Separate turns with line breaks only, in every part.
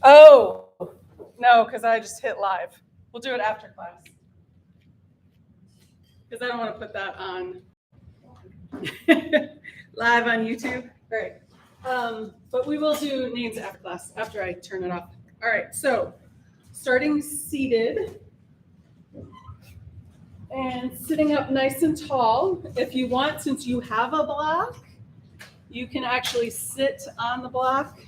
Oh, no, because I just hit live. We'll do it after class. Because I don't want to put that on live on YouTube. All right. But we will do names after class, after I turn it off. All right, so starting seated and sitting up nice and tall. If you want, since you have a block, you can actually sit on the block.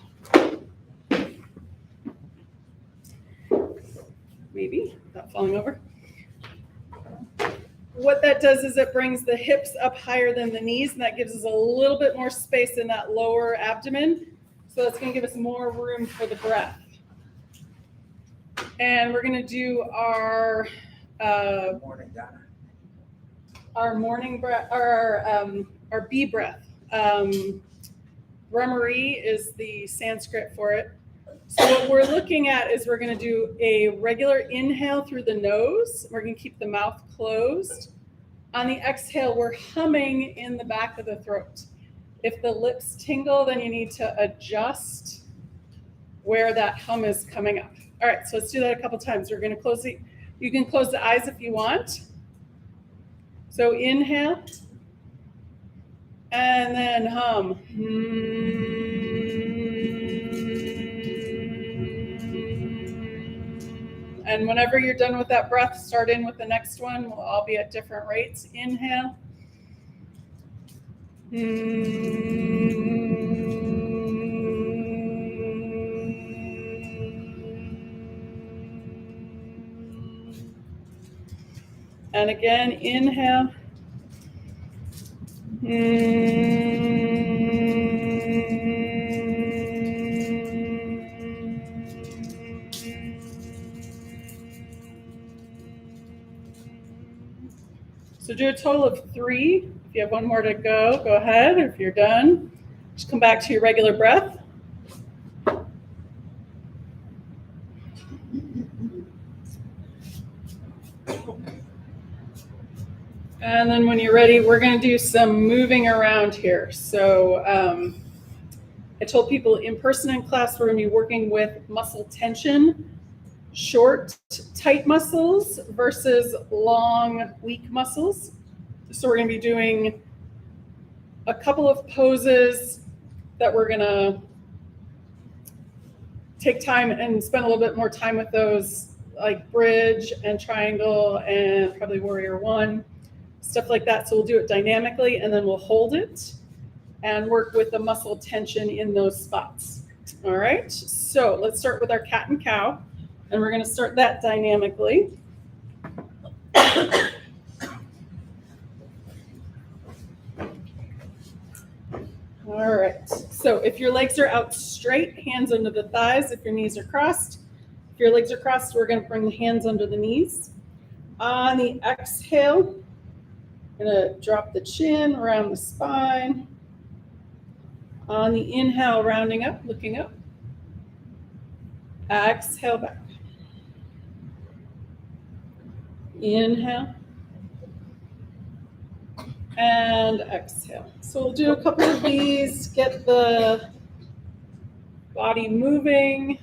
Maybe, without falling over. What that does is it brings the hips up higher than the knees, and that gives us a little bit more space in that lower abdomen. So that's going to give us more room for the breath. And we're going to do our
Morning, Donna.
Our morning breath, our bee breath. Brahmari is the Sanskrit for it. So what we're looking at is we're going to do a regular inhale through the nose. We're going to keep the mouth closed. On the exhale, we're humming in the back of the throat. If the lips tingle, then you need to adjust where that hum is coming up. All right, so let's do that a couple times. We're going to close you can close the eyes if you want. So inhale, and then hum. And whenever you're done with that breath, start in with the next one. We'll all be at different rates. Inhale. And again, inhale. So do a total of 3. If you have one more to go, go ahead. If you're done, just come back to your regular breath. And then when you're ready, we're going to do some moving around here. So I told people in person in class, we're going to be working with muscle tension, short, tight muscles versus long, weak muscles. So we're going to be doing a couple of poses that we're going to take time and spend a little bit more time with those, like bridge and triangle and probably warrior one, stuff like that. So we'll do it dynamically, and then we'll hold it and work with the muscle tension in those spots. All right, so let's start with our cat and cow, and we're going to start that dynamically. All right, so if your legs are out straight, hands under the thighs. If your knees are crossed, if your legs are crossed, we're going to bring the hands under the knees. On the exhale, I'm going to drop the chin around the spine. On the inhale, rounding up, looking up. Exhale back. Inhale. And exhale. So we'll do a couple of these, get the body moving.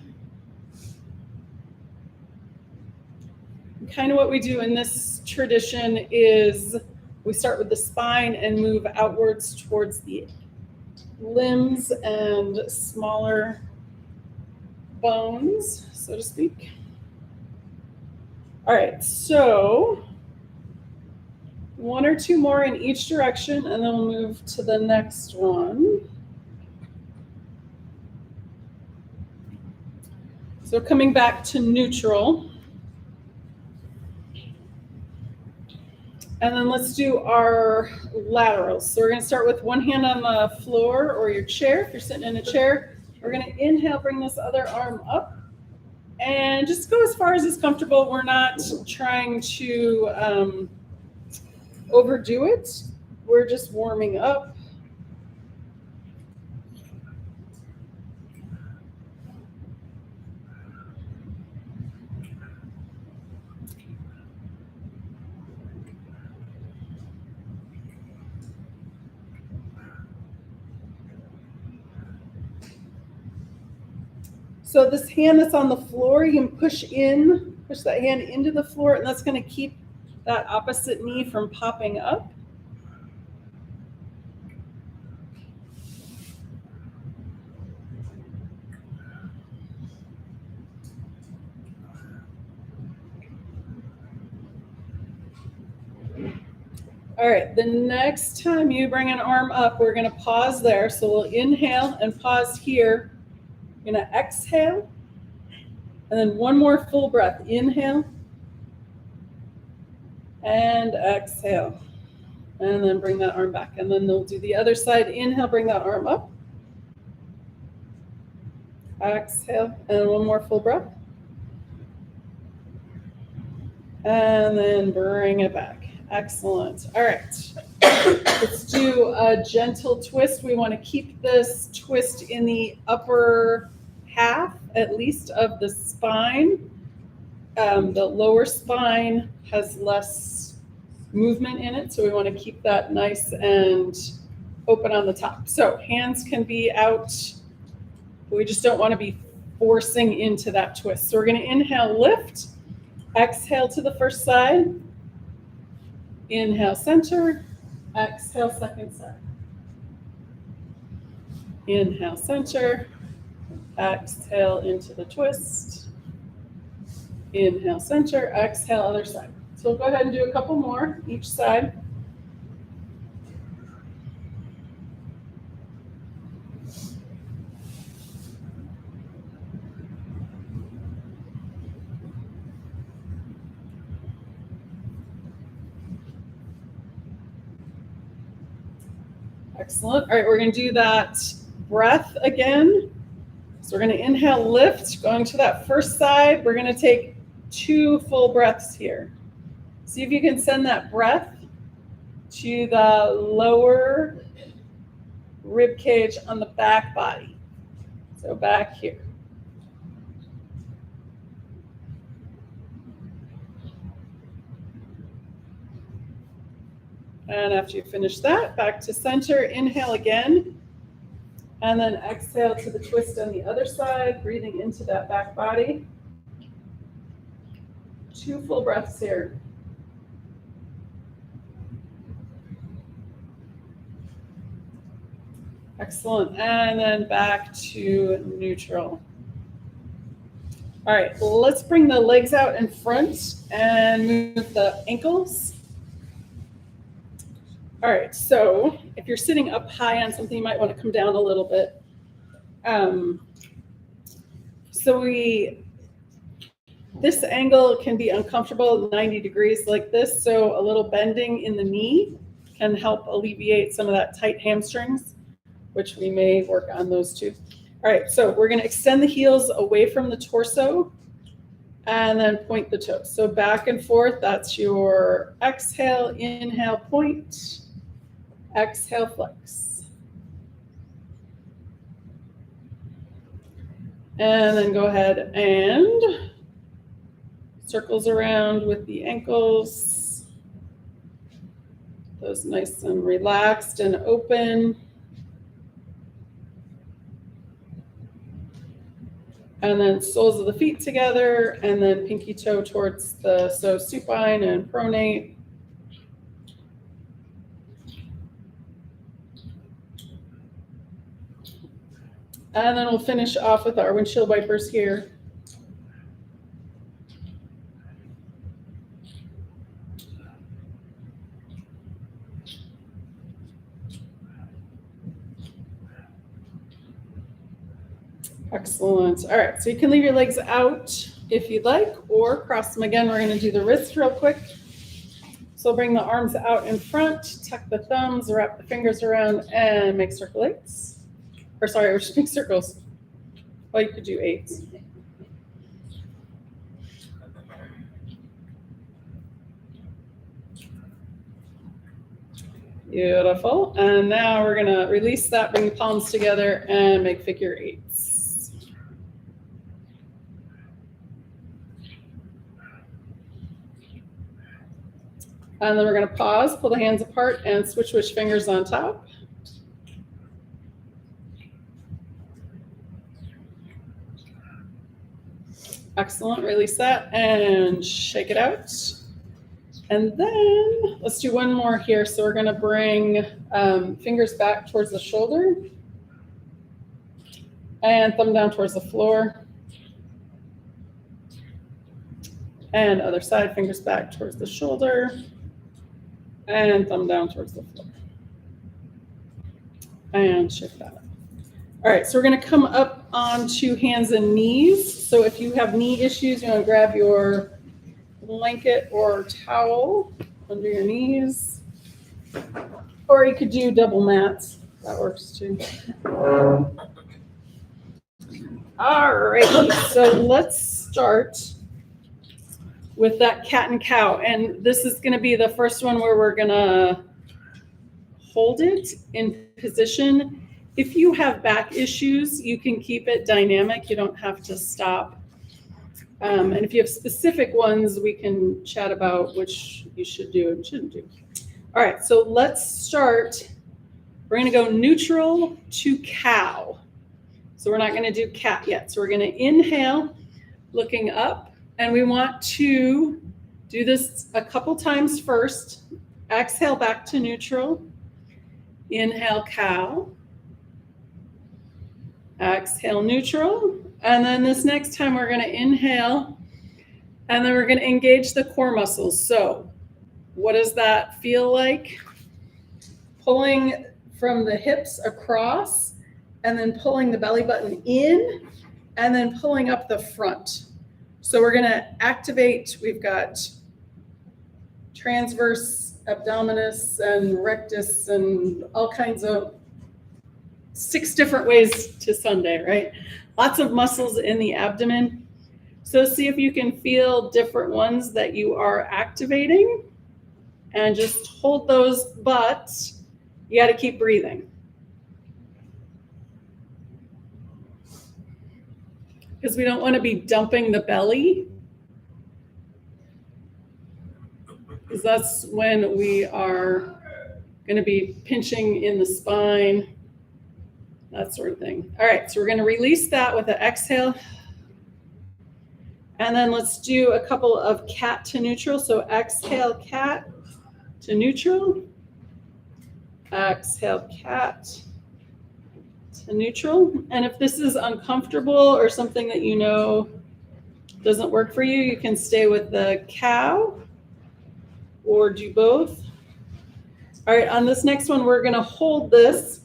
Kind of what we do in this tradition is we start with the spine and move outwards towards the limbs and smaller bones, so to speak. All right, so 1 or 2 more in each direction, and then we'll move to the next one. So coming back to neutral. And then let's do our laterals. So we're going to start with one hand on the floor or your chair. If you're sitting in a chair, we're going to inhale, bring this other arm up, and just go as far as is comfortable. We're not trying to overdo it. We're just warming up. So this hand that's on the floor, you can push that hand into the floor, and that's going to keep that opposite knee from popping up. All right, the next time you bring an arm up, we're going to pause there. So we'll inhale and pause here. We're going to exhale. And then one more full breath. Inhale. And exhale. And then bring that arm back. And then we'll do the other side. Inhale, bring that arm up. Exhale. And one more full breath. And then bring it back. Excellent. All right. Let's do a gentle twist. We want to keep this twist in the upper half, at least, of the spine. The lower spine has less movement in it, so we want to keep that nice and open on the top. So hands can be out. We just don't want to be forcing into that twist. So we're going to inhale, lift. Exhale to the first side. Inhale, center. Exhale, second side. Inhale, center. Exhale into the twist. Inhale, center. Exhale, other side. So we'll go ahead and do a couple more each side. Excellent. All right, we're going to do that breath again. So we're going to inhale, lift, going to that first side. We're going to take 2 full breaths here. See if you can send that breath to the lower rib cage on the back body. So back here. And after you finish that, back to center, inhale again. And then exhale to the twist on the other side, breathing into that back body. 2 full breaths here. Excellent. And then back to neutral. All right, let's bring the legs out in front and move the ankles. All right, so if you're sitting up high on something, you might want to come down a little bit. This angle can be uncomfortable, 90 degrees like this, so a little bending in the knee can help alleviate some of that tight hamstrings, which we may work on those too. All right, so we're going to extend the heels away from the torso and then point the toes. So back and forth, that's your exhale, inhale, point. Exhale, flex. And then go ahead and circles around with the ankles. Those nice and relaxed and open. And then soles of the feet together, and then pinky toe towards the supine and pronate. And then we'll finish off with our windshield wipers here. Excellent. All right, so you can leave your legs out if you'd like, or cross them again. We're going to do the wrists real quick. So bring the arms out in front, tuck the thumbs, wrap the fingers around, and make circle 8s. Or sorry, we're just make circles. Well, you could do 8s. Beautiful. And now we're going to release that, bring the palms together, and make figure 8s. And then we're going to pause, pull the hands apart, and switch fingers on top. Excellent. Release that and shake it out. And then let's do one more here. So we're going to bring fingers back towards the shoulder and thumb down towards the floor. And other side, fingers back towards the shoulder and thumb down towards the floor. And shake that up. All right, so we're going to come up onto hands and knees. So if you have knee issues, you want to grab your blanket or towel under your knees. Or you could do double mats. That works too. All right, so let's start with that cat and cow. And this is going to be the first one where we're going to hold it in position. If you have back issues, you can keep it dynamic. You don't have to stop. And if you have specific ones, we can chat about which you should do and shouldn't do. All right, so let's start. We're going to go neutral to cow. So we're not going to do cat yet. So we're going to inhale, looking up, and we want to do this a couple times first. Exhale back to neutral. Inhale, cow. Exhale, neutral. And then this next time we're going to inhale, and then we're going to engage the core muscles. So what does that feel like? Pulling from the hips across, and then pulling the belly button in, and then pulling up the front. So we're going to activate, we've got transverse abdominis and rectus and all kinds of 6 different ways to Sunday, right? Lots of muscles in the abdomen. So see if you can feel different ones that you are activating and just hold those, but you got to keep breathing. Because we don't want to be dumping the belly. Because that's when we are going to be pinching in the spine. That sort of thing. All right, so we're going to release that with an exhale. And then let's do a couple of cat to neutral. So exhale, cat to neutral. Exhale, cat to neutral. And if this is uncomfortable or something that you know doesn't work for you, you can stay with the cow or do both. All right, on this next one, we're going to hold this.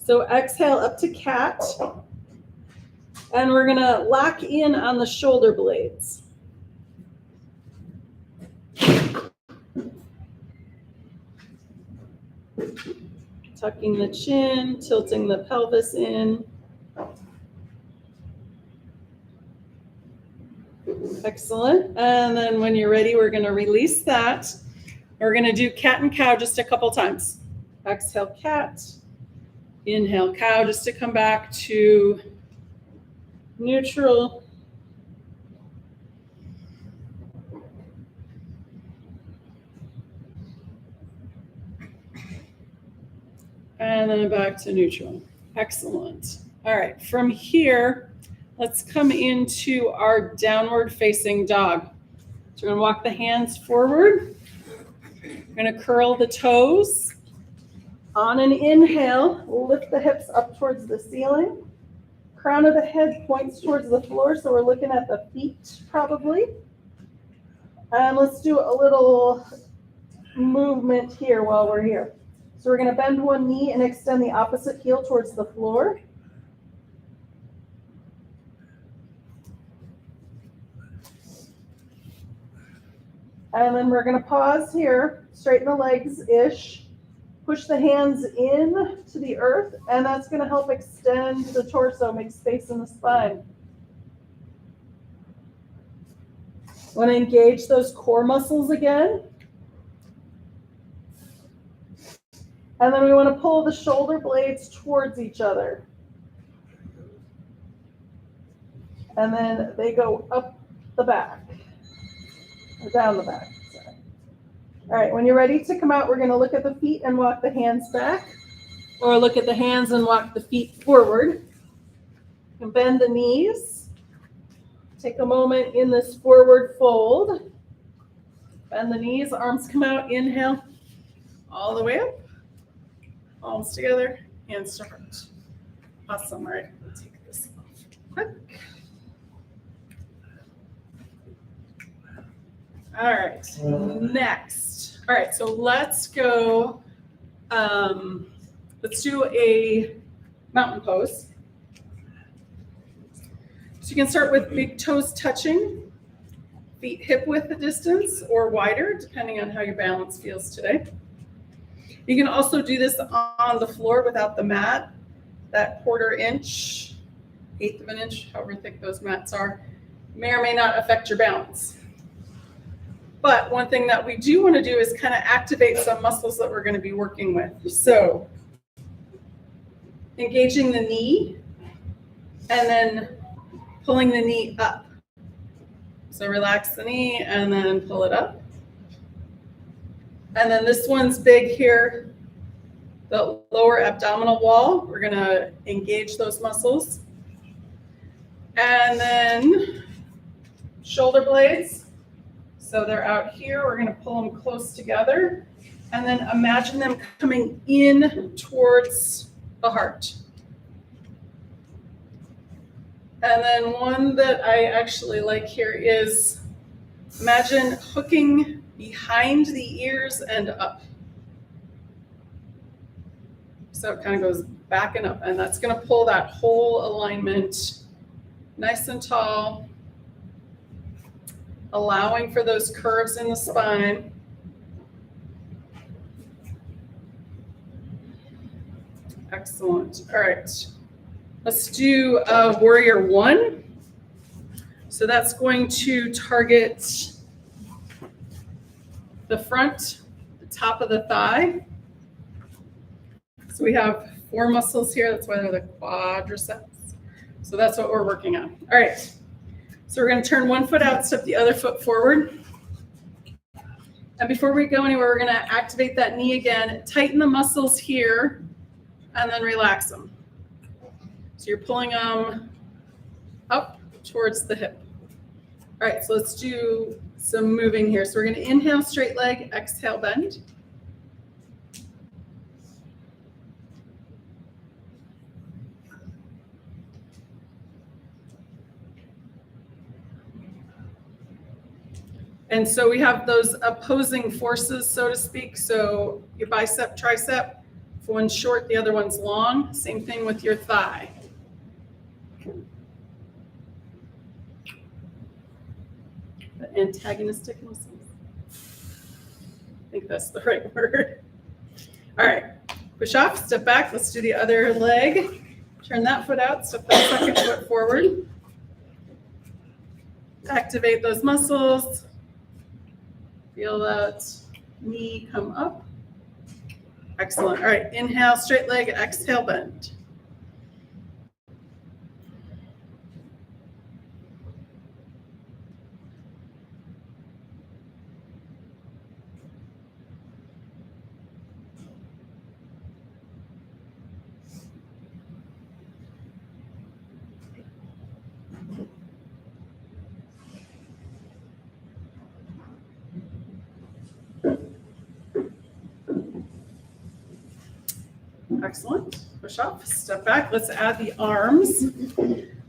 So exhale up to cat, and we're going to lock in on the shoulder blades. Tucking the chin, tilting the pelvis in. Excellent. And then when you're ready, we're going to release that. We're going to do cat and cow just a couple times. Exhale, cat. Inhale, cow, just to come back to neutral. And then back to neutral. Excellent. All right, from here, let's come into our downward facing dog. So we're going to walk the hands forward. We're going to curl the toes. On an inhale, lift the hips up towards the ceiling. Crown of the head points towards the floor, so we're looking at the feet probably. And let's do a little movement here while we're here. So we're going to bend one knee and extend the opposite heel towards the floor. And then we're going to pause here, straighten the legs-ish. Push the hands in to the earth, and that's going to help extend the torso, make space in the spine. Want to engage those core muscles again. And then we want to pull the shoulder blades towards each other. And then they go up the back, or down the back. All right, when you're ready to come out, we're going to look at the feet and walk the hands back, or look at the hands and walk the feet forward. And bend the knees. Take a moment in this forward fold. Bend the knees, arms come out, inhale, all the way up. Palms together, hands to heart. Awesome, all right, we'll take this off quick. All right, next. All right, so let's go, let's do a mountain pose. So you can start with big toes touching, feet hip width distance or wider, depending on how your balance feels today. You can also do this on the floor without the mat, that 1/4 inch, 1/8 of an inch, however thick those mats are, may or may not affect your balance. But one thing that we do want to do is kind of activate some muscles that we're going to be working with. So engaging the knee and then pulling the knee up. So relax the knee and then pull it up. And then this one's big here, the lower abdominal wall. We're going to engage those muscles. And then shoulder blades. So they're out here. We're going to pull them close together. And then imagine them coming in towards the heart. And then one that I actually like here is imagine hooking behind the ears and up. So it kind of goes back and up, and that's going to pull that whole alignment nice and tall, allowing for those curves in the spine. Excellent. All right. Let's do warrior one. So that's going to target the front, the top of the thigh. So we have 4 muscles here. That's why they're the quadriceps. So that's what we're working on. All right. So we're going to turn one foot out, step the other foot forward. And before we go anywhere, we're going to activate that knee again, tighten the muscles here, and then relax them. So you're pulling them up towards the hip. All right, so let's do some moving here. So we're going to inhale, straight leg, exhale, bend. And so we have those opposing forces, so to speak. So your bicep, tricep, if one's short, the other one's long. Same thing with your thigh. The antagonistic muscles. I think that's the right word. All right, push off, step back. Let's do the other leg. Turn that foot out, step that second foot forward. Activate those muscles. Feel that knee come up. Excellent. All right, inhale, straight leg, exhale, bend. Excellent. Push off, step back. Let's add the arms.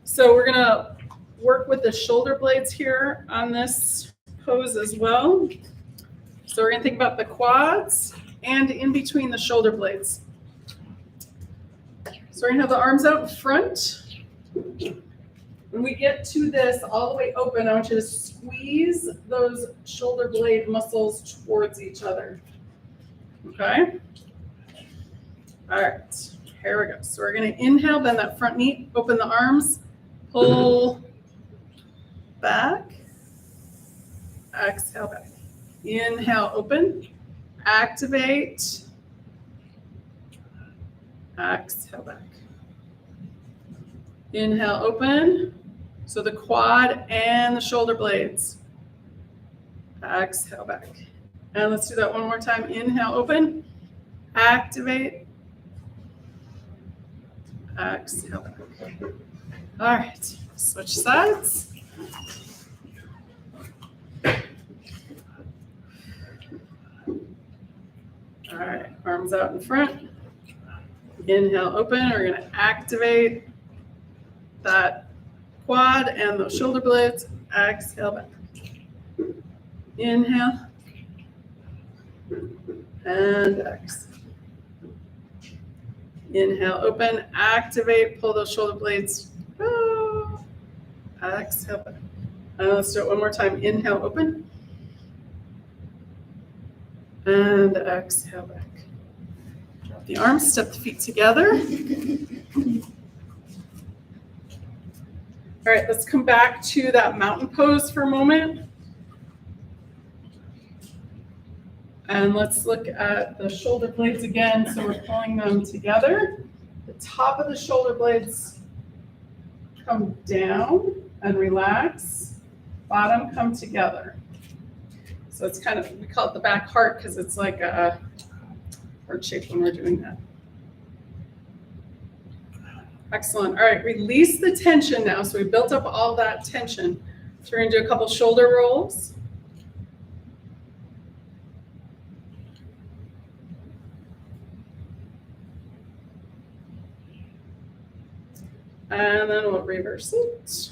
So we're going to work with the shoulder blades here on this pose as well. So we're going to think about the quads and in between the shoulder blades. So we're going to have the arms out in front. When we get to this all the way open, I want you to squeeze those shoulder blade muscles towards each other. Okay? All right, here we go. So we're going to inhale, bend that front knee, open the arms, pull back, exhale back. Inhale, open, activate, exhale back. Inhale, open. So the quad and the shoulder blades. Exhale back. And let's do that one more time. Inhale, open, activate, exhale back. All right, switch sides. Arms out in front. Inhale, open. We're going to activate that quad and those shoulder blades. Exhale back. Inhale. And exhale. Inhale, open. Activate. Pull those shoulder blades. Oh. Exhale back. Let's do it one more time. Inhale, open. And exhale back. Drop the arms, step the feet together. All right, let's come back to that mountain pose for a moment. And let's look at the shoulder blades again. So we're pulling them together. The top of the shoulder blades come down and relax. Bottom come together. So it's kind of, we call it the back heart because it's like a heart shape when we're doing that. Excellent. All right, release the tension now. So we built up all that tension. So we're going to do a couple shoulder rolls. And then we'll reverse it.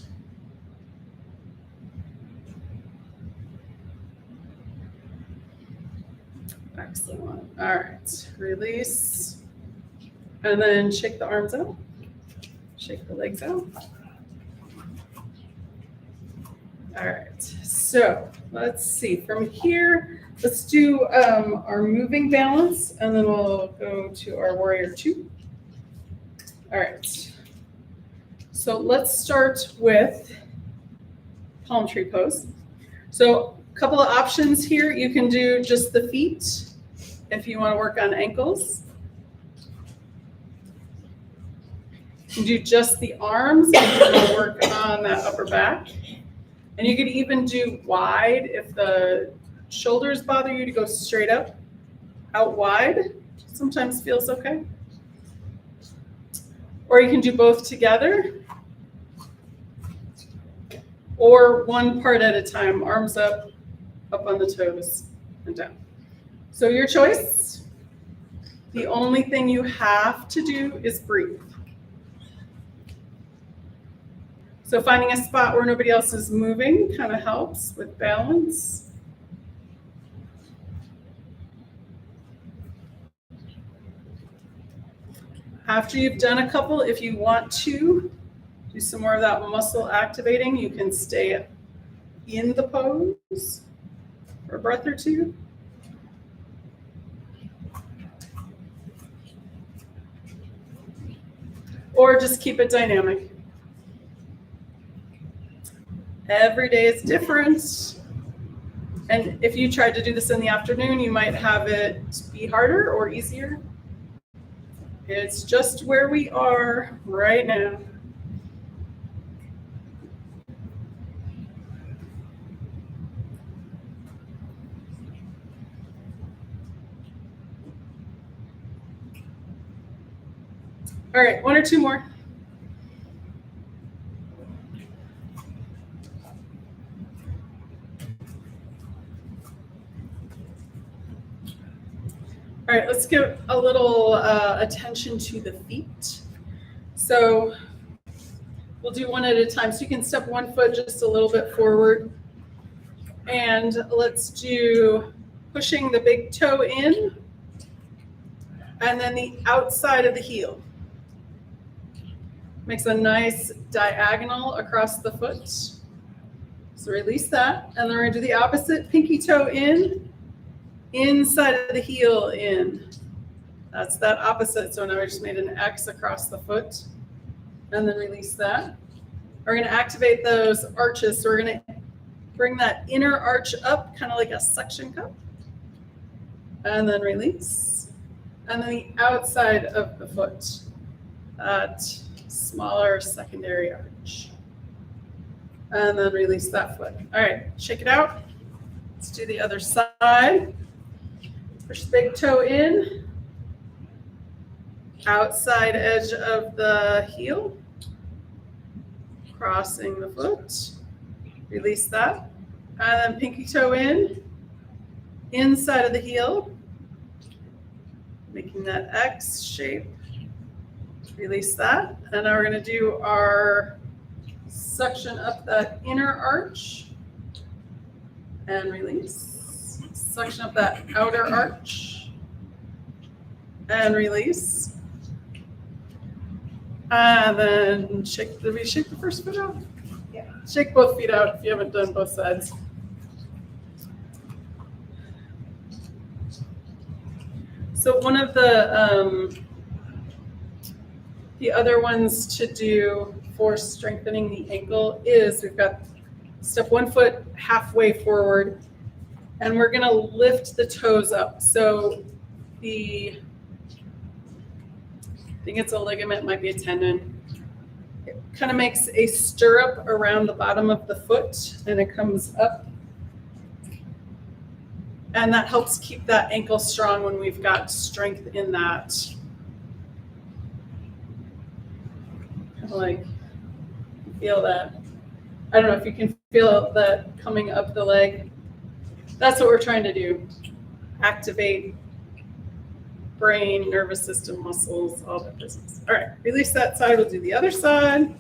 Excellent. All right, release. And then shake the arms out. Shake the legs out. All right, so let's see. From here, let's do our moving balance, and then we'll go to our warrior two. All right. So let's start with palm tree pose. So a couple of options here. You can do just the feet if you want to work on ankles. You can do just the arms if you want to work on that upper back. And you could even do wide if the shoulders bother you to go straight up, out wide. Sometimes feels okay. Or you can do both together. Or one part at a time, arms up on the toes, and down. So your choice. The only thing you have to do is breathe. So finding a spot where nobody else is moving kind of helps with balance. After you've done a couple, if you want to do some more of that muscle activating, you can stay in the pose for a breath or two. Or just keep it dynamic. Every day is different. And if you tried to do this in the afternoon, you might have it be harder or easier. It's just where we are right now. All right, one or two more. All right, let's give a little attention to the feet. So we'll do one at a time. So you can step one foot just a little bit forward. And let's do pushing the big toe in and then the outside of the heel. Makes a nice diagonal across the foot. So release that. And then we're going to do the opposite. Pinky toe in, inside of the heel in. That's that opposite. So now we just made an X across the foot. And then release that. We're going to activate those arches. So we're going to bring that inner arch up, kind of like a suction cup. And then release. And then the outside of the foot. That smaller secondary arch. And then release that foot. All right, shake it out. Let's do the other side. Push the big toe in. Outside edge of the heel. Crossing the foot. Release that. And then pinky toe in. Inside of the heel. making that X shape. Release that. And now we're going to do our suction up that inner arch and release. Suction up that outer arch and release. And then shake the first foot out? Yeah. Shake both feet out if you haven't done both sides. So one of the other ones to do for strengthening the ankle is we've got step 1 foot halfway forward, and we're gonna lift the toes up. So I think it's a ligament, might be a tendon. It kind of makes a stirrup around the bottom of the foot, and it comes up. And that helps keep that ankle strong when we've got strength in that. Kind of like feel that. I don't know if you can feel that coming up the leg. That's what we're trying to do. Activate brain, nervous system, muscles, all that business. All right, release that side. We'll do the other side.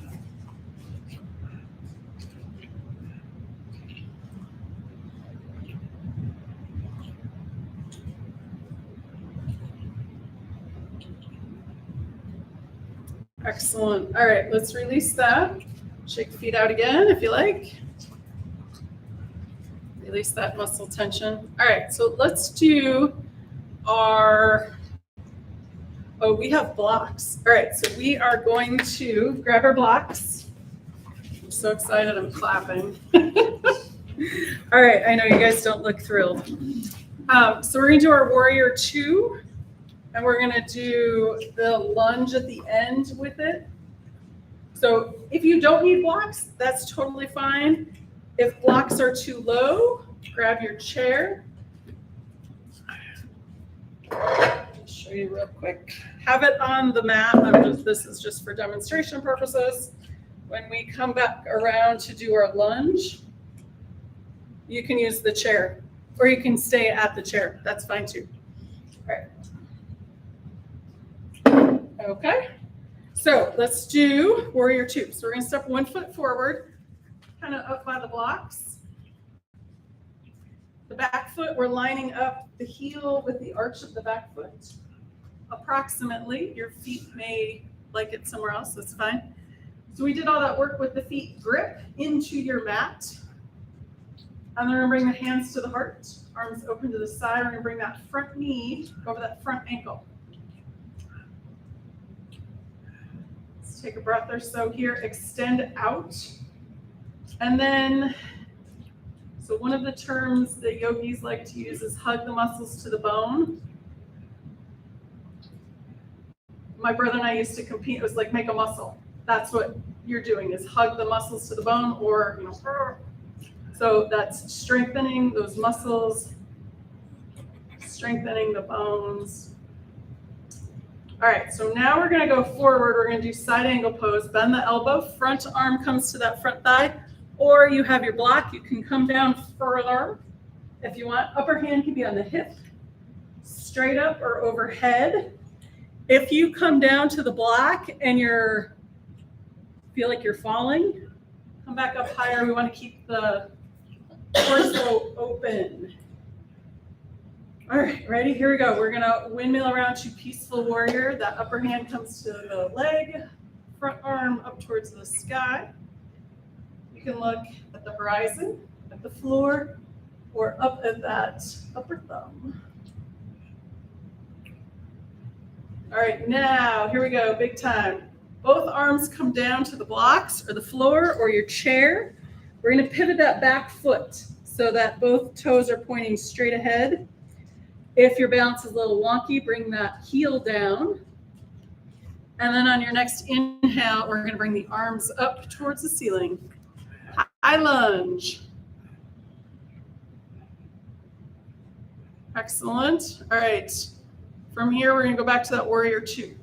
Excellent. All right, let's release that. Shake the feet out again if you like. Release that muscle tension. All right, so let's do our, we have blocks. All right, so we are going to grab our blocks. I'm so excited, I'm clapping. All right, I know you guys don't look thrilled. So we're gonna do our warrior 2. And we're gonna do the lunge at the end with it. So if you don't need blocks, that's totally fine. If blocks are too low, grab your chair. I'll show you real quick. Have it on the mat. This is just for demonstration purposes. When we come back around to do our lunge, you can use the chair, or you can stay at the chair. That's fine too. All right. Okay, so let's do warrior 2. So we're going to step 1 foot forward, kind of up by the blocks. The back foot, we're lining up the heel with the arch of the back foot. Approximately, your feet may like it somewhere else, that's fine. So we did all that work with the feet grip into your mat. And then we're going to bring the hands to the heart, arms open to the side. We're going to bring that front knee over that front ankle. Take a breath or so here, extend out. And then, so one of the terms that yogis like to use is hug the muscles to the bone. My brother and I used to compete, it was like make a muscle. That's what you're doing, is hug the muscles to the bone, or, you know, so that's strengthening those muscles, strengthening the bones. All right, so now we're gonna go forward. We're gonna do side angle pose. Bend the elbow, front arm comes to that front thigh, or you have your block, you can come down further if you want. Upper hand can be on the hip, straight up or overhead. If you come down to the block and feel like you're falling, come back up higher. We wanna keep the torso open. All right, ready? Here we go. We're gonna windmill around to peaceful warrior. That upper hand comes to the leg, front arm up towards the sky. You can look at the horizon, at the floor, or up at that upper thumb. All right, now here we go, big time. Both arms come down to the blocks or the floor or your chair. We're gonna pivot that back foot so that both toes are pointing straight ahead. If your balance is a little wonky, bring that heel down. And then on your next inhale, we're gonna bring the arms up towards the ceiling. High lunge. Excellent. All right. From here, we're gonna go back to that warrior 2.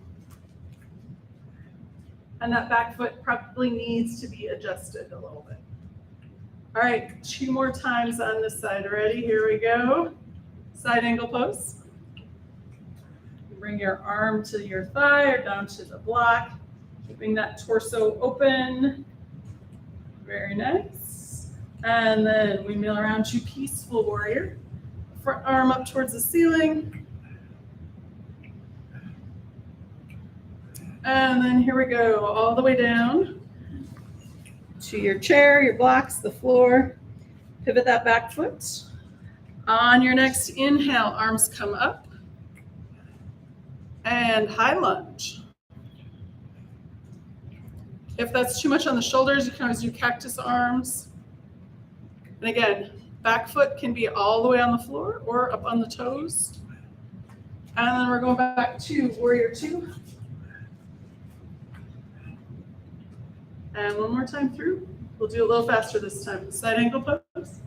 And that back foot probably needs to be adjusted a little bit. All right, 2 more times on this side. Ready? Here we go. Side angle pose. bring your arm to your thigh or down to the block, keeping that torso open. Very nice. And then we windmill around to Peaceful Warrior. Front arm up towards the ceiling. And then here we go, all the way down to your chair, your blocks, the floor. Pivot that back foot. On your next inhale, arms come up. And high lunge. If that's too much on the shoulders, you can always do cactus arms. And again, back foot can be all the way on the floor or up on the toes. And then we're going back to Warrior Two. And one more time through. We'll do a little faster this time. Side angle pose.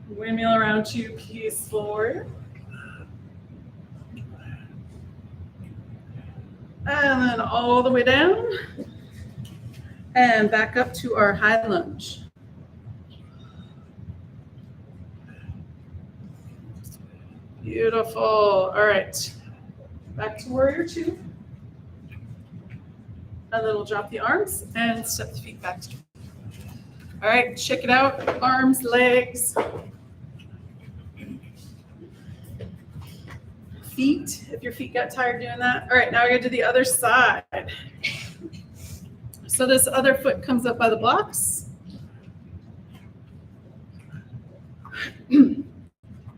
Windmill around to Peaceful Warrior. And then all the way down. And back up to our high lunge. Beautiful. All right. Back to Warrior Two. And then we'll drop the arms and step the feet back together. All right, check it out. Arms, legs, feet, if your feet got tired doing that. All right, now we're gonna do the other side. So this other foot comes up by the blocks. Hands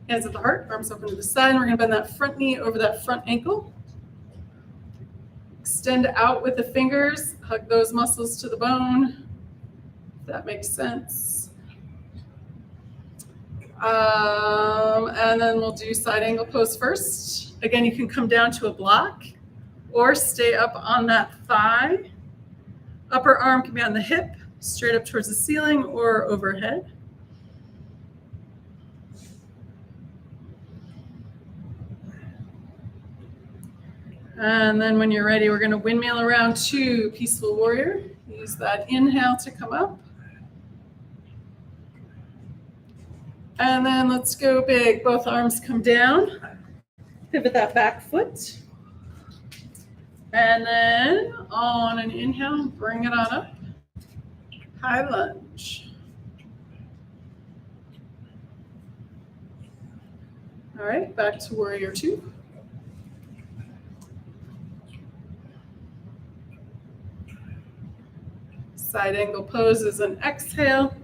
at the heart, arms open to the side. And we're gonna bend that front knee over that front ankle. Extend out with the fingers, hug those muscles to the bone, if that makes sense. And then we'll do side angle pose first. Again, you can come down to a block or stay up on that thigh. Upper arm can be on the hip, straight up towards the ceiling or overhead. And then when you're ready, we're going to windmill around to Peaceful Warrior. Use that inhale to come up. And then let's go big. Both arms come down. Pivot that back foot. And then on an inhale, bring it on up. High lunge. All right, back to Warrior Two. Side angle pose is an exhale.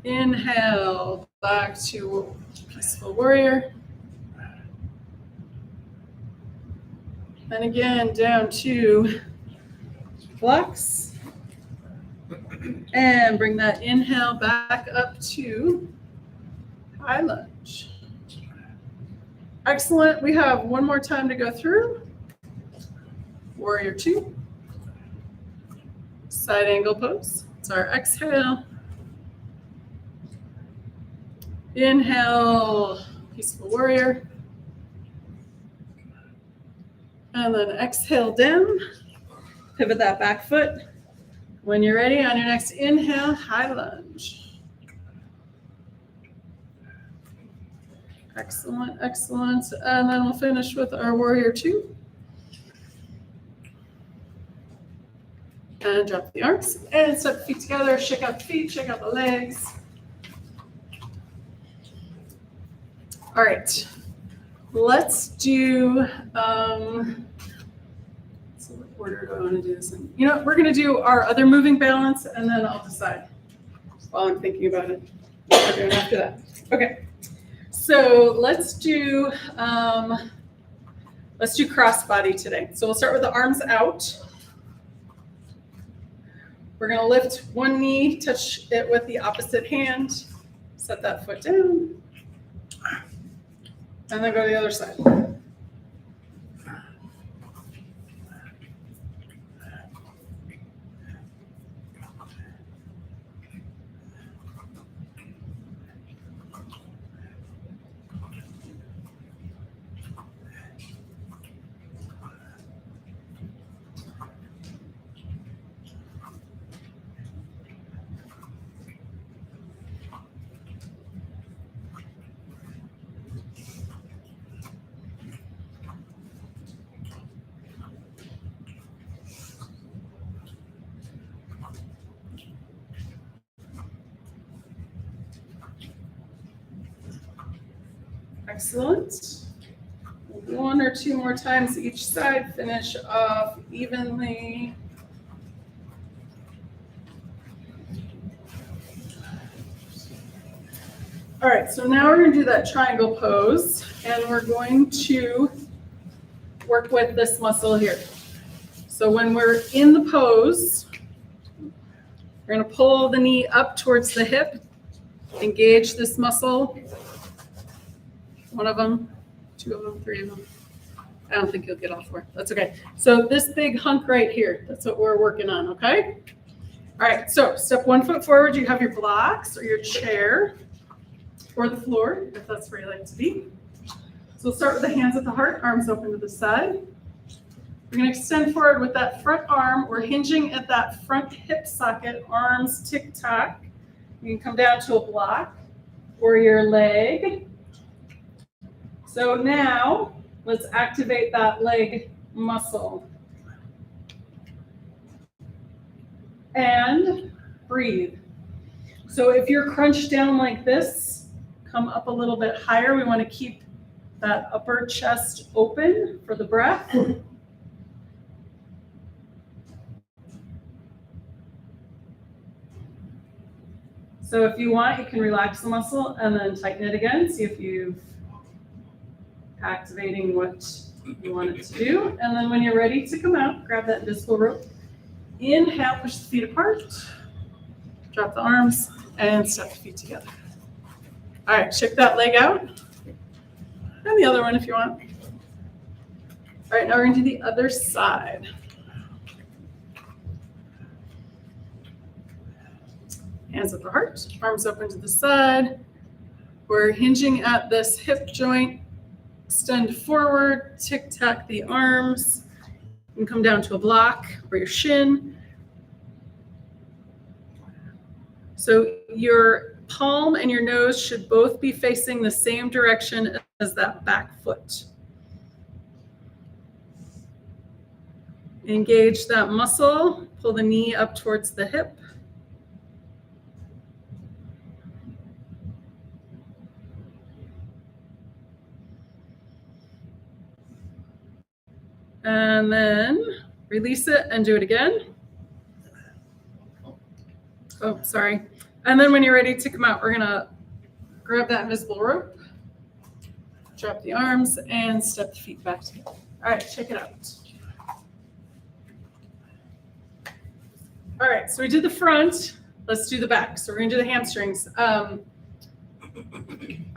Inhale, back to Peaceful Warrior. And again, down to blocks. And bring that inhale back up to high lunge. Excellent. We have one more time to go through. Warrior Two. Side angle pose. It's our exhale. Inhale, Peaceful Warrior. And then exhale down. Pivot that back foot. When you're ready, on your next inhale, high lunge. Excellent, excellent. And then we'll finish with our Warrior Two. And drop the arms. And step the feet together. Shake out the feet, shake out the legs. All right. Let's do, so what order do I want to do this in? You know, we're going to do our other moving balance, and then I'll decide while I'm thinking about it what we're doing after that. Okay. So let's do crossbody today. So we'll start with the arms out. We're going to lift one knee, touch it with the opposite hand, set that foot down, and then go to the other side. Excellent. One or two more times each side, finish off evenly. All right, so now we're gonna do that triangle pose, and we're going to work with this muscle here. So when we're in the pose, we're gonna pull the knee up towards the hip, engage this muscle. One of them, two of them, three of them. I don't think you'll get all four. That's okay. So this big hunk right here, that's what we're working on, okay? All right, so step 1 foot forward. You have your blocks or your chair or the floor, if that's where you like to be. So we'll start with the hands at the heart, arms open to the side. We're gonna extend forward with that front arm. We're hinging at that front hip socket, arms tick-tock. You can come down to a block or your leg. So now, let's activate that leg muscle. And breathe. So if you're crunched down like this, come up a little bit higher. We want to keep that upper chest open for the breath. So if you want, you can relax the muscle and then tighten it again. See if you've activating what you want it to do. And then when you're ready to come out, grab that invisible rope. Inhale, push the feet apart. Drop the arms and step the feet together. All right, check that leg out. And the other one if you want. All right, now we're gonna do the other side. Hands at the heart, arms open to the side. We're hinging at this hip joint. Extend forward, tic-tac the arms. You can come down to a block or your shin. So your palm and your nose should both be facing the same direction as that back foot. Engage that muscle, pull the knee up towards the hip. And then release it and do it again. Oh, sorry. And then when you're ready to come out, we're gonna grab that invisible rope, drop the arms, and step the feet back together. All right, check it out. All right, so we did the front. Let's do the back. So we're gonna do the hamstrings.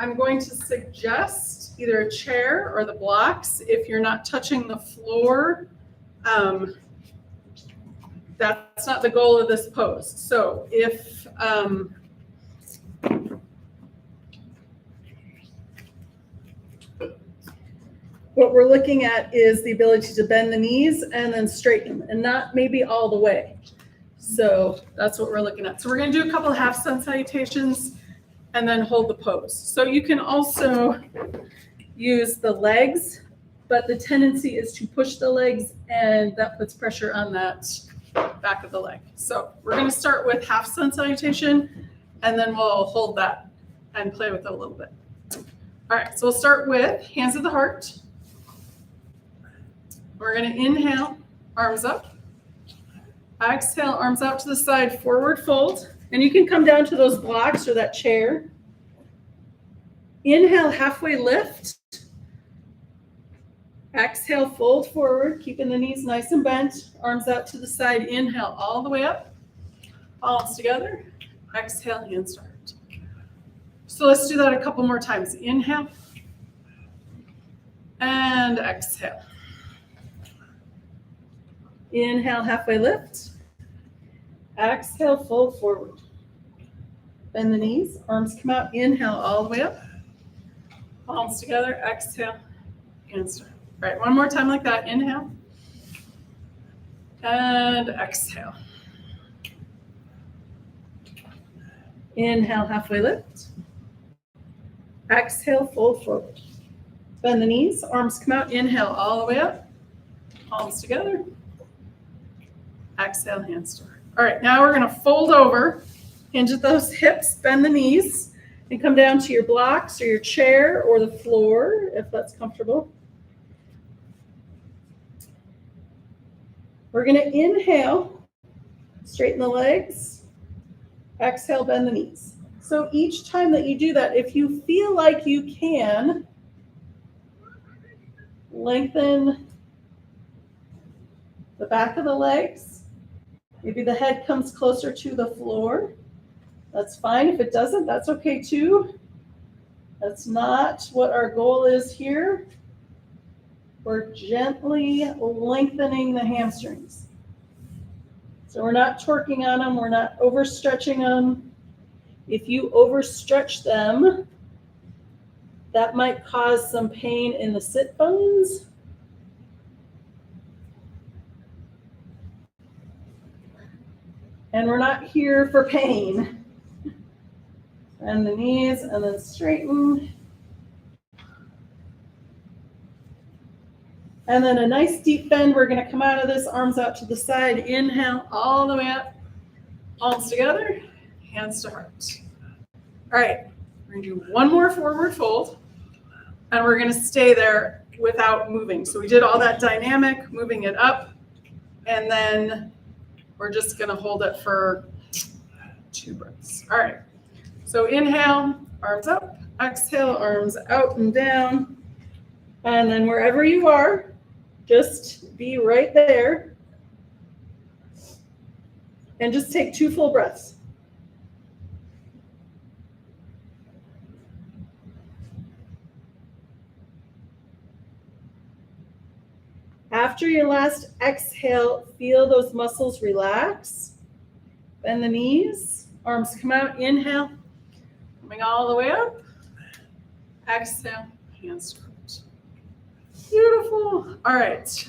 I'm going to suggest either a chair or the blocks. If you're not touching the floor, that's not the goal of this pose. So if what we're looking at is the ability to bend the knees and then straighten them, and not maybe all the way. So that's what we're looking at. So we're going to do a couple of half sun salutations and then hold the pose. So you can also use the legs, but the tendency is to push the legs, and that puts pressure on that back of the leg. So we're going to start with half sun salutation, and then we'll hold that and play with it a little bit. All right, so we'll start with hands at the heart. We're going to inhale, arms up. Exhale, arms out to the side, forward fold. And you can come down to those blocks or that chair. Inhale, halfway lift. Exhale, fold forward, keeping the knees nice and bent. Arms out to the side. Inhale, all the way up. Palms together. Exhale, hands to heart. So let's do that a couple more times. Inhale. And exhale. Inhale, halfway lift. Exhale, fold forward. Bend the knees, arms come out. Inhale, all the way up. Palms together, exhale, hands start. All right, one more time like that. Inhale. And exhale. Inhale, halfway lift. Exhale, fold forward. Bend the knees, arms come out. Inhale, all the way up. Palms together. Exhale, hands to heart. All right, now we're going to fold over, hinge at those hips, bend the knees, And come down to your blocks or your chair or the floor if that's comfortable. We're going to inhale, straighten the legs, exhale, bend the knees. So each time that you do that, if you feel like you can, lengthen the back of the legs. Maybe the head comes closer to the floor. That's fine. If it doesn't, that's okay too. That's not what our goal is here. We're gently lengthening the hamstrings. So we're not torquing on them. We're not overstretching them. If you overstretch them, that might cause some pain in the sit bones. And we're not here for pain. Bend the knees and then straighten. And then a nice deep bend. We're going to come out of this, arms out to the side. Inhale all the way up. Palms together, hands to heart. All right, we're going to do one more forward fold. And we're going to stay there without moving. So we did all that dynamic, moving it up. And then we're just going to hold it for 2 breaths. All right. So inhale, arms up. Exhale, arms out and down. And then wherever you are, just be right there. And just take 2 full breaths. After your last exhale, feel those muscles relax. Bend the knees, arms come out. Inhale, coming all the way up. Exhale, hands to heart. Beautiful. All right. Is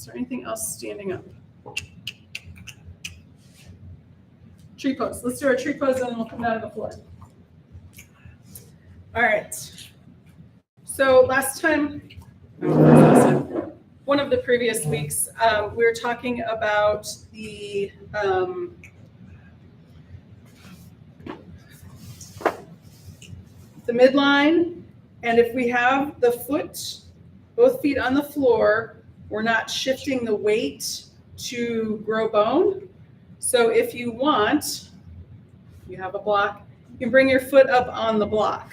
there anything else standing up? Tree pose. Let's do our tree pose and then we'll come down to the floor. All right. So last time, one of the previous weeks, we were talking about the midline, and if we have the foot, both feet on the floor, we're not shifting the weight to grow bone. So if you want, you have a block, you can bring your foot up on the block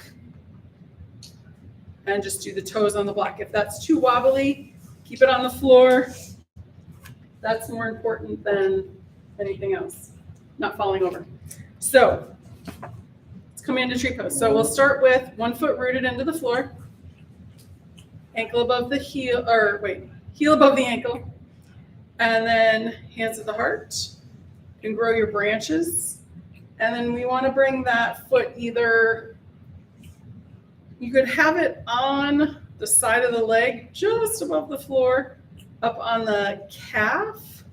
and just do the toes on the block. If that's too wobbly, keep it on the floor. That's more important than anything else, not falling over. So let's come into tree pose. So we'll start with one foot rooted into the floor, ankle above the heel, or wait, heel above the ankle, and then hands at the heart. You can grow your branches. And then we want to bring that foot either, you could have it on the side of the leg, just above the floor, up on the calf,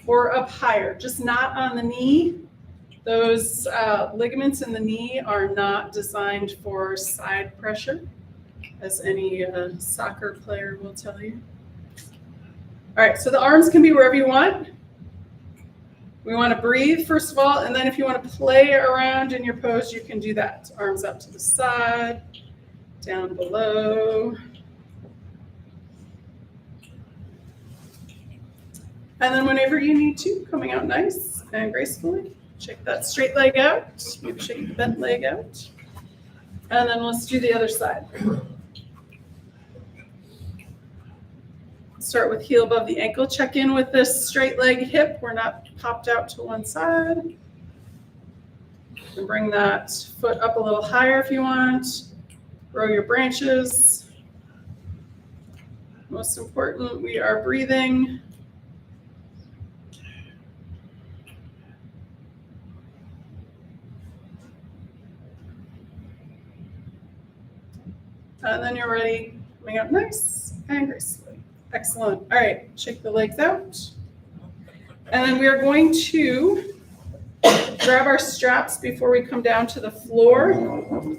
or up higher, just not on the knee. Those ligaments in the knee are not designed for side pressure, as any soccer player will tell you. All right, so the arms can be wherever you want. We want to breathe, first of all, and then if you want to play around in your pose, you can do that. Arms up to the side, down below. And then whenever you need to, coming out nice and gracefully. Shake that straight leg out, maybe shake the bent leg out. And then let's do the other side. Start with heel above the ankle. Check in with this straight leg hip. We're not popped out to one side. And bring that foot up a little higher if you want. Grow your branches. Most important, we are breathing. And then you're ready, coming up nice and gracefully. Excellent. All right, shake the legs out. And then we are going to grab our straps before we come down to the floor.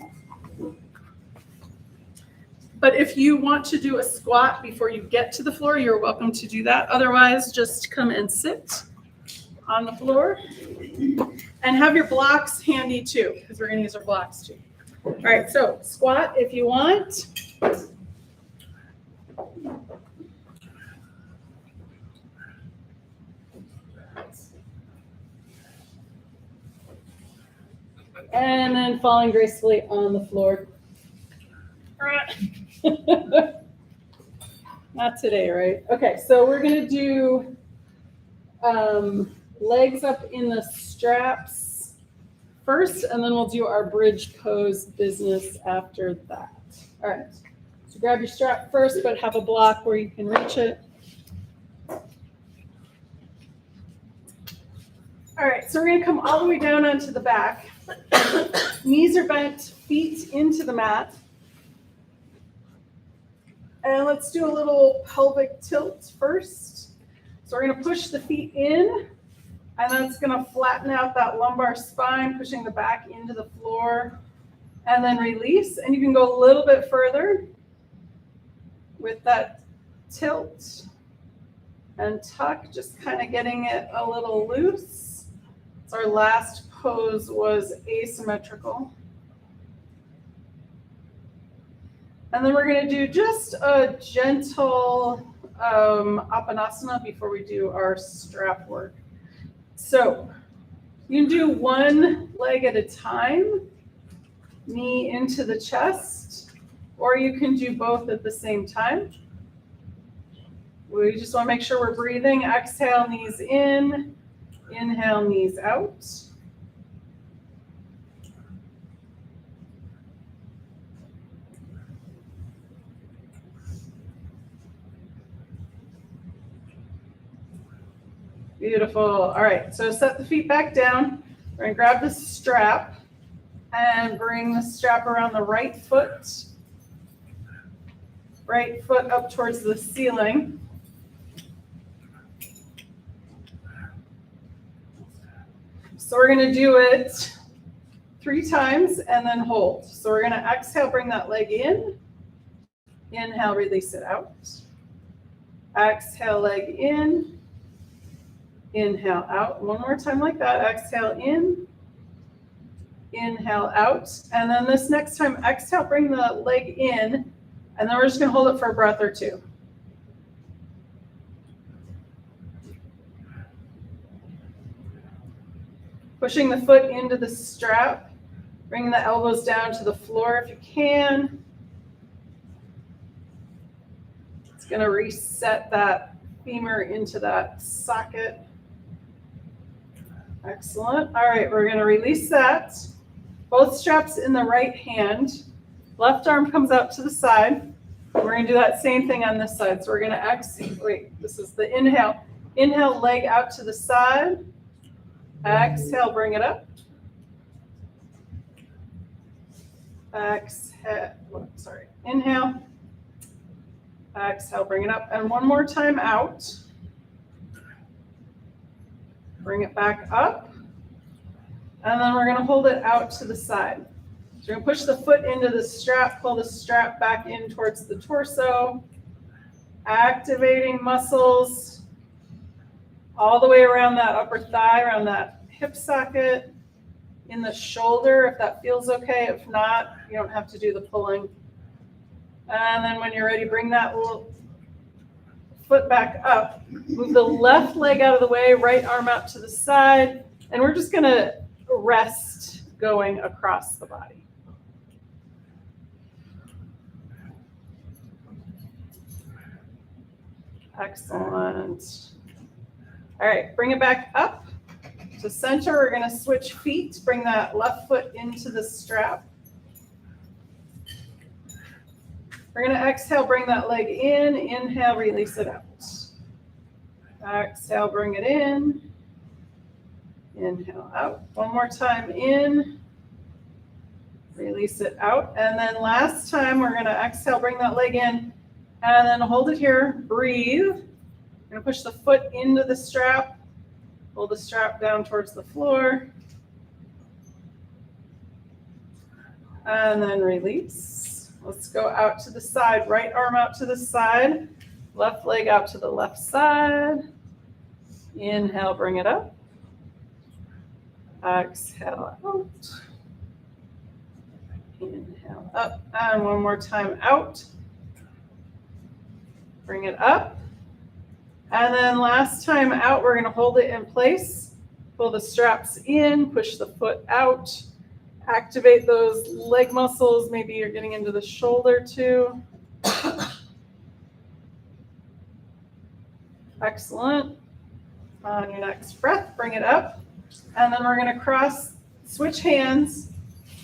But if you want to do a squat before you get to the floor, you're welcome to do that. Otherwise, just come and sit on the floor. And have your blocks handy too, because we're gonna use our blocks too. All right, so squat if you want. And then falling gracefully on the floor. Not today, right? Okay, so we're gonna do legs up in the straps first, and then we'll do our bridge pose business after that. All right, so grab your strap first, but have a block where you can reach it. All right, so we're gonna come all the way down onto the back. Knees are bent, feet into the mat. And let's do a little pelvic tilt first. So we're gonna push the feet in, and that's gonna flatten out that lumbar spine, pushing the back into the floor, and then release. And you can go a little bit further with that tilt and tuck, just kind of getting it a little loose. So our last pose was asymmetrical. And then we're going to do just a gentle Apanasana before we do our strap work. So you can do one leg at a time, knee into the chest, or you can do both at the same time. We just want to make sure we're breathing. Exhale, knees in. Inhale, knees out. Beautiful. All right, so set the feet back down. We're gonna grab the strap and bring the strap around the right foot. Right foot up towards the ceiling. So we're gonna do it 3 times and then hold. So we're gonna exhale, bring that leg in. Inhale, release it out. Exhale, leg in. Inhale out. One more time like that. Exhale in. Inhale out. And then this next time, exhale, bring the leg in. And then we're just going to hold it for a breath or 2. Pushing the foot into the strap. Bring the elbows down to the floor if you can. It's going to reset that femur into that socket. Excellent. All right, we're going to release that. Both straps in the right hand. Left arm comes out to the side. We're going to do that same thing on this side. So we're going to exhale. Wait, this is the inhale. Inhale, leg out to the side. Exhale, bring it up. Exhale. Sorry. Inhale. Exhale, bring it up. And one more time out. Bring it back up. And then we're going to hold it out to the side. So we're going to push the foot into the strap, pull the strap back in towards the torso, activating muscles all the way around that upper thigh, around that hip socket, in the shoulder, if that feels okay. If not, you don't have to do the pulling. And then when you're ready, bring that little foot back up. Move the left leg out of the way, right arm out to the side, and we're just going to rest going across the body. Excellent. All right, bring it back up to center. We're going to switch feet. Bring that left foot into the strap. We're going to exhale, bring that leg in. Inhale, release it out. Exhale, bring it in. Inhale out. One more time in. Release it out. And then last time, we're going to exhale, bring that leg in. And then hold it here. Breathe. We're going to push the foot into the strap. Pull the strap down towards the floor. And then release. Let's go out to the side. Right arm out to the side. Left leg out to the left side. Inhale, bring it up. Exhale out. Inhale up. And one more time out. Bring it up. And then last time out, we're going to hold it in place. Pull the straps in, push the foot out. Activate those leg muscles. Maybe you're getting into the shoulder too. Excellent. On your next breath, bring it up. And then we're going to switch hands.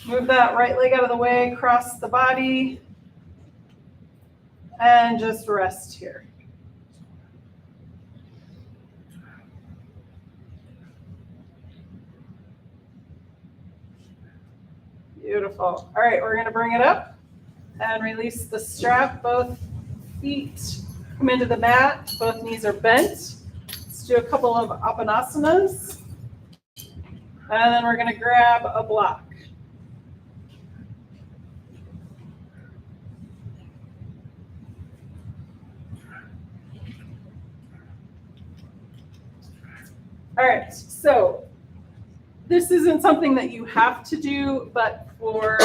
Move that right leg out of the way, cross the body, and just rest here. Beautiful. All right, we're going to bring it up and release the strap. Both feet come into the mat. Both knees are bent. Let's do a couple of Appanasanas. And then we're going to grab a block. All right, so this isn't something that you have to do, but for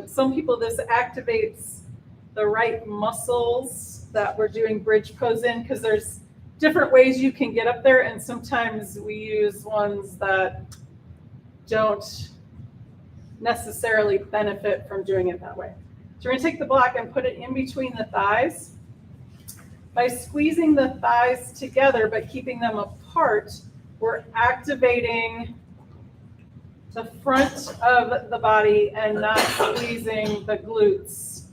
some people, this activates the right muscles that we're doing bridge pose in, because there's different ways you can get up there, and sometimes we use ones that don't necessarily benefit from doing it that way. So we're going to take the block and put it in between the thighs. By squeezing the thighs together but keeping them apart, we're activating the front of the body and not squeezing the glutes.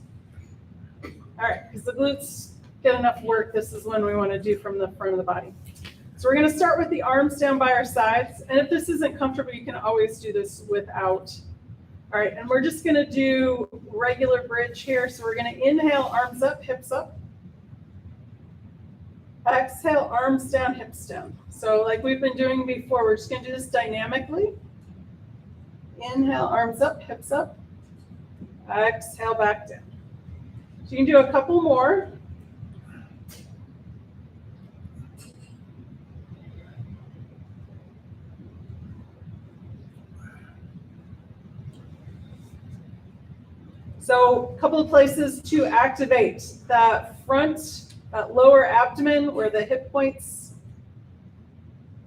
All right, because the glutes get enough work, this is when we want to do from the front of the body. So we're going to start with the arms down by our sides. And if this isn't comfortable, you can always do this without. All right, and we're just going to do regular bridge here. So we're going to inhale, arms up, hips up. Exhale, arms down, hips down. So like we've been doing before, we're just going to do this dynamically. Inhale, arms up, hips up. Exhale, back down. So you can do a couple more. So a couple of places to activate that front, that lower abdomen where the hip points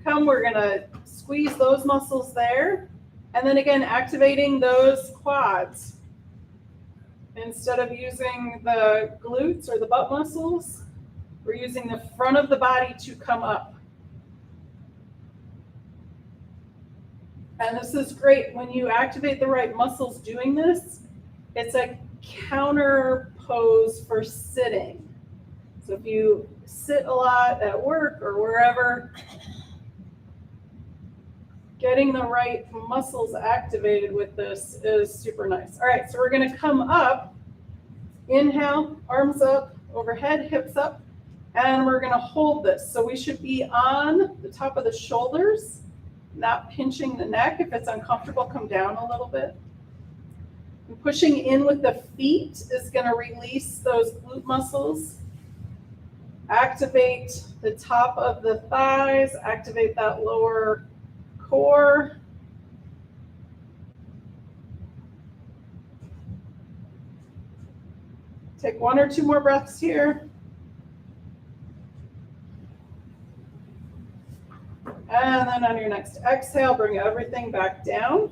come. We're going to squeeze those muscles there. And then again, activating those quads. Instead of using the glutes or the butt muscles, we're using the front of the body to come up. And this is great when you activate the right muscles doing this. It's a counter pose for sitting. So if you sit a lot at work or wherever, getting the right muscles activated with this is super nice. All right, so we're going to come up. Inhale, arms up, overhead, hips up, and we're going to hold this. So we should be on the top of the shoulders, not pinching the neck. If it's uncomfortable, come down a little bit. And pushing in with the feet is going to release those glute muscles. Activate the top of the thighs, activate that lower core. Take one or two more breaths here. And then on your next exhale, bring everything back down.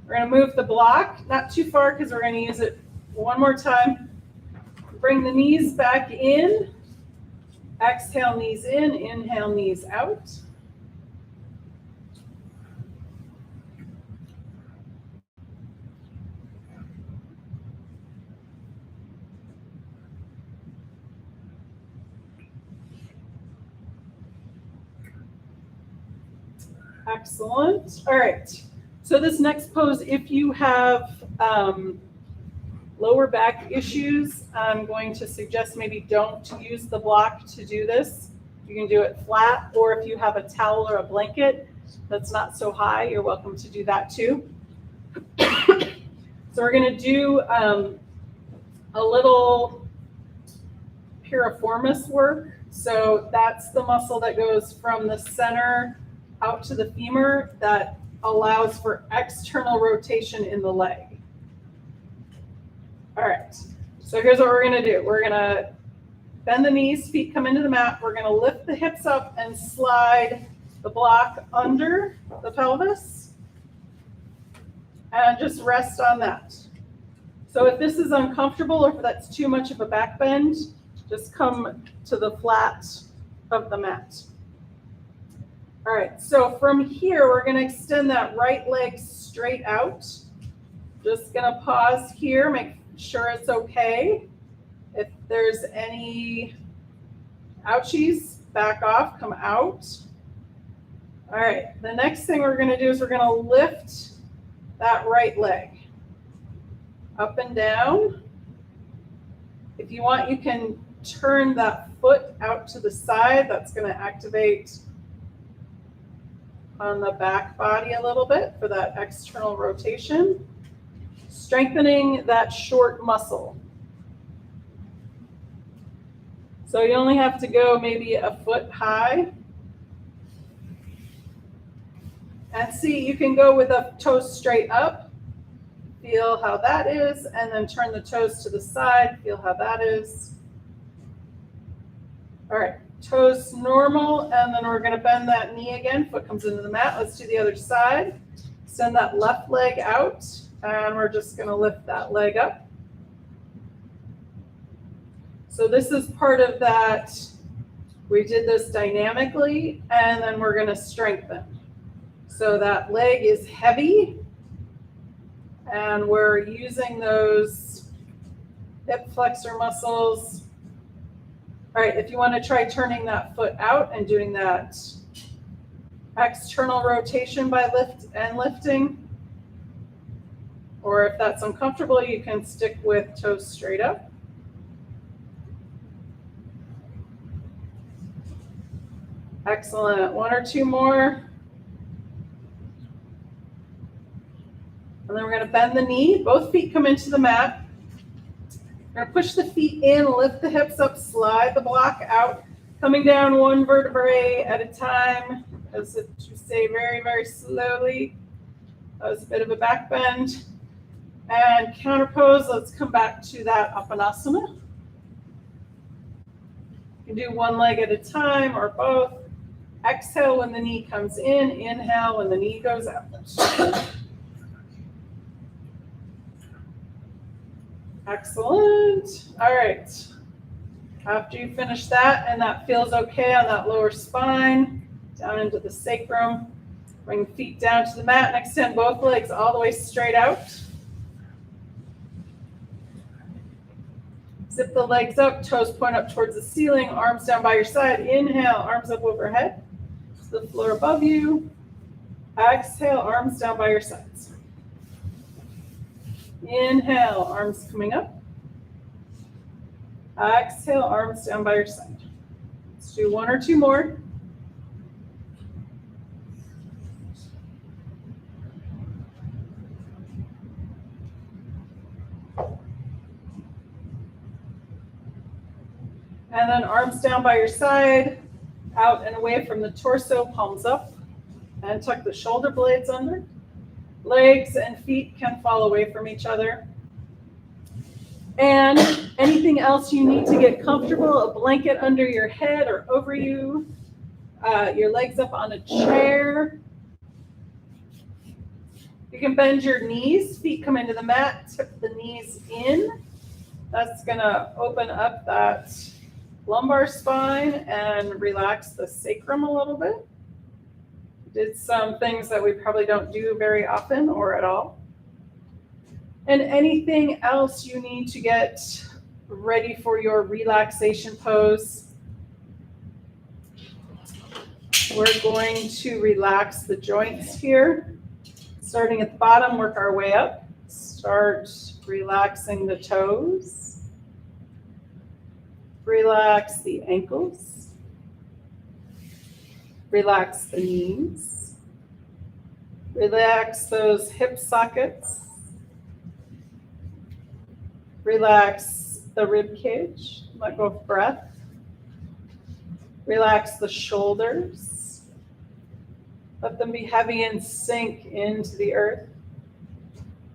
We're going to move the block, not too far because we're going to use it one more time. Bring the knees back in. Exhale, knees in. Inhale, knees out. Excellent. All right. So this next pose, if you have lower back issues, I'm going to suggest maybe don't use the block to do this. You can do it flat, or if you have a towel or a blanket that's not so high, you're welcome to do that too. So we're going to do a little piriformis work. So that's the muscle that goes from the center out to the femur that allows for external rotation in the leg. All right, so here's what we're gonna do. We're gonna bend the knees, feet come into the mat. We're gonna lift the hips up and slide the block under the pelvis and just rest on that. So if this is uncomfortable or if that's too much of a back bend, just come to the flat of the mat. All right, so from here, we're gonna extend that right leg straight out. Just gonna pause here, make sure it's okay. If there's any ouchies, back off, come out. All right, the next thing we're gonna do is we're gonna lift that right leg up and down. If you want, you can turn that foot out to the side. That's gonna activate on the back body a little bit for that external rotation, strengthening that short muscle. So you only have to go maybe a foot high. And see, you can go with the toes straight up, feel how that is, and then turn the toes to the side, feel how that is. All right, toes normal, and then we're gonna bend that knee again, foot comes into the mat. Let's do the other side. Send that left leg out, and we're just gonna lift that leg up. So this is part of that, we did this dynamically, and then we're gonna strengthen. So that leg is heavy, and we're using those hip flexor muscles. All right, if you want to try turning that foot out and doing that external rotation by lifting, or if that's uncomfortable, you can stick with toes straight up. Excellent, one or two more. And then we're gonna bend the knee, both feet come into the mat. We're gonna push the feet in, lift the hips up, slide the block out, coming down one vertebrae at a time, as if to say very, very slowly. That was a bit of a back bend. And counter pose, let's come back to that Uttanasana. You can do one leg at a time or both. Exhale when the knee comes in, inhale when the knee goes out. Excellent. All right. After you finish that and that feels okay on that lower spine, down into the sacrum, bring the feet down to the mat and extend both legs all the way straight out. Zip the legs up, toes point up towards the ceiling, arms down by your side. Inhale, arms up overhead to the floor above you. Exhale, arms down by your sides. Inhale, arms coming up. Exhale, arms down by your side. Let's do one or two more. And then arms down by your side, out and away from the torso, palms up, and tuck the shoulder blades under. Legs and feet can fall away from each other. And anything else you need to get comfortable, a blanket under your head or over you, your legs up on a chair. You can bend your knees, feet come into the mat, tip the knees in. That's gonna open up that lumbar spine and relax the sacrum a little bit. Did some things that we probably don't do very often or at all. And anything else you need to get ready for your relaxation pose. We're going to relax the joints here. Starting at the bottom, work our way up. Start relaxing the toes. Relax the ankles. Relax the knees. Relax those hip sockets. Relax the rib cage. Let go of breath. Relax the shoulders. Let them be heavy and sink into the earth.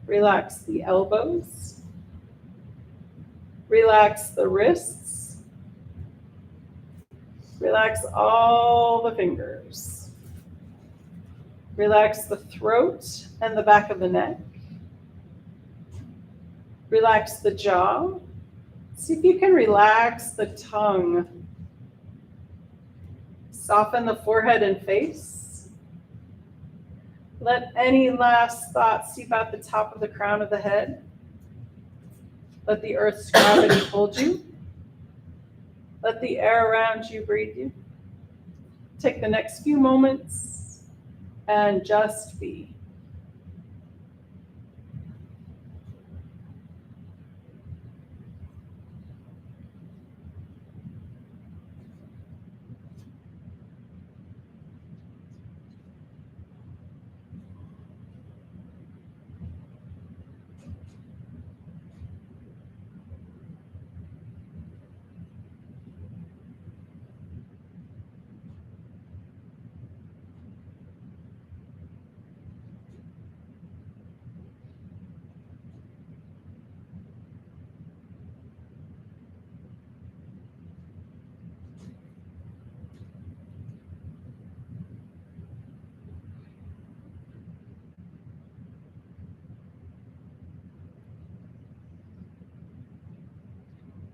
Relax the elbows. Relax the wrists. Relax all the fingers. Relax the throat and the back of the neck. Relax the jaw. See if you can relax the tongue. Soften the forehead and face. Let any last thoughts seep out the top of the crown of the head. Let the earth's gravity hold you. Let the air around you breathe you. Take the next few moments and just be.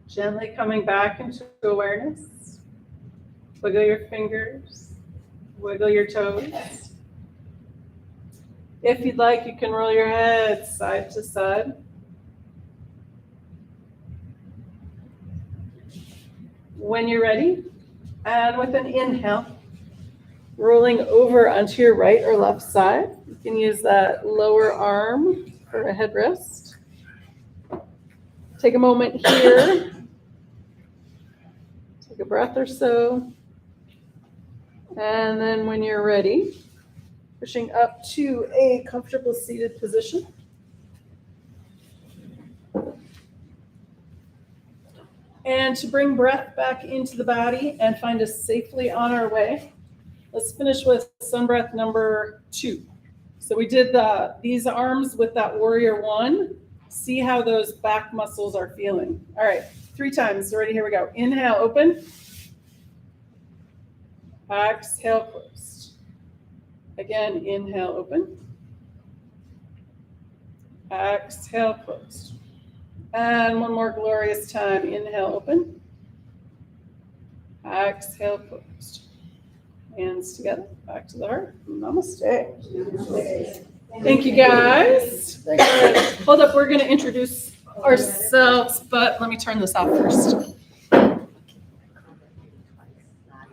Gently coming back into awareness. Wiggle your fingers, wiggle your toes. If you'd like, you can roll your head side to side. When you're ready, and with an inhale, rolling over onto your right or left side. You can use that lower arm for a headrest. Take a moment here. Take a breath or so. And then when you're ready, pushing up to a comfortable seated position. And to bring breath back into the body and find us safely on our way, let's finish with sun breath number 2. So we did these arms with that warrior 1. See how those back muscles are feeling. All right, 3 times. Ready? Here we go. Inhale, open. Exhale, closed. Again, inhale, open. Exhale, closed. And one more glorious time. Inhale, open. Exhale, closed. Hands together, back to the heart. Namaste. Thank you, guys. All right, hold up, we're going to introduce ourselves, but let me turn this off first.